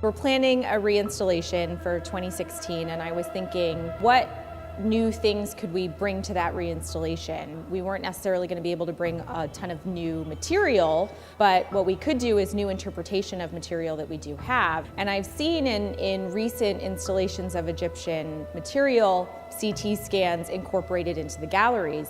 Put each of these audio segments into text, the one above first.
We're planning a reinstallation for 2016, and I was thinking, what new things could we bring to that reinstallation? We weren't necessarily going to be able to bring a ton of new material, but what we could do is new interpretation of material that we do have. And I've seen in recent installations of Egyptian material, CT scans incorporated into the galleries.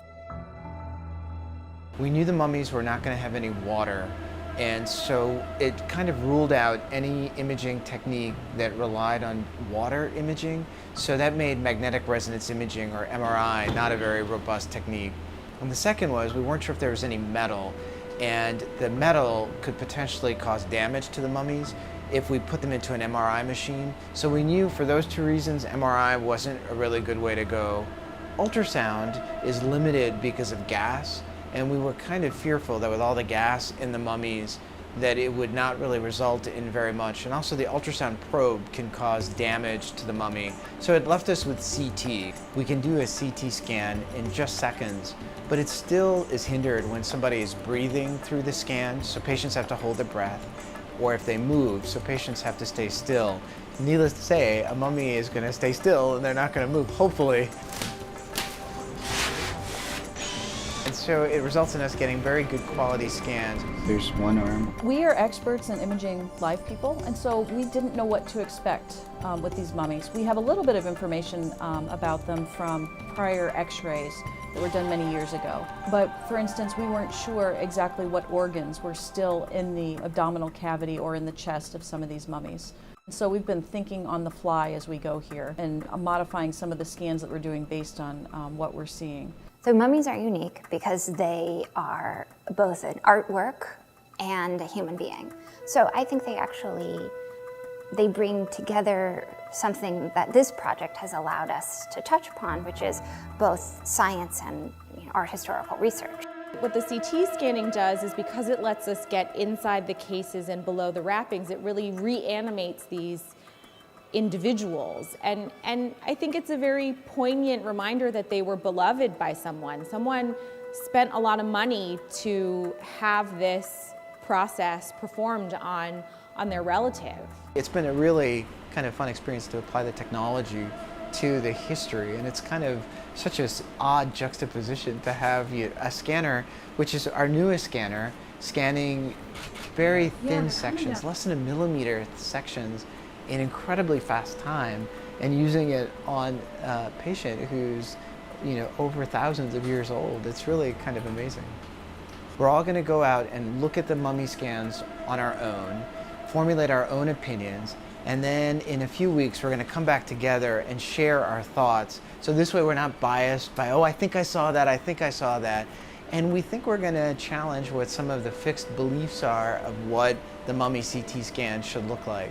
We knew the mummies were not going to have any water, and so it kind of ruled out any imaging technique that relied on water imaging. So that made magnetic resonance imaging, or MRI, not a very robust technique. And the second was we weren't sure if there was any metal, and the metal could potentially cause damage to the mummies if we put them into an MRI machine. So we knew for those two reasons MRI wasn't a really good way to go. Ultrasound is limited because of gas, and we were kind of fearful that with all the gas in the mummies that it would not really result in very much. And also the ultrasound probe can cause damage to the mummy. So it left us with CT. We can do a CT scan in just seconds, but it still is hindered when somebody is breathing through the scan, so patients have to hold their breath, or if they move, so patients have to stay still. Needless to say, a mummy is going to stay still and they're not going to move, hopefully. And so it results in us getting very good quality scans. There's one arm. We are experts in imaging live people, and so we didn't know what to expect with these mummies. We have a little bit of information about them from prior x-rays that were done many years ago. But for instance, we weren't sure exactly what organs were still in the abdominal cavity or in the chest of some of these mummies. So we've been thinking on the fly as we go here and modifying some of the scans that we're doing based on what we're seeing. So mummies are unique because they are both an artwork and a human being. So I think they bring together something that this project has allowed us to touch upon, which is both science and art historical research. What the CT scanning does is, because it lets us get inside the cases and below the wrappings, it really reanimates these individuals. And I think it's a very poignant reminder that they were beloved by someone. Someone spent a lot of money to have this process performed on their relative. It's been a really kind of fun experience to apply the technology to the history, and it's kind of such an odd juxtaposition to have a scanner, which is our newest scanner, scanning very thin sections, less than a millimeter sections, in incredibly fast time, and using it on a patient who's over thousands of years old. It's really kind of amazing. We're all going to go out and look at the mummy scans on our own, formulate our own opinions, and then in a few weeks we're going to come back together and share our thoughts. So this way we're not biased by, oh, I think I saw that, I think I saw that. And we think we're going to challenge what some of the fixed beliefs are of what the mummy CT scan should look like.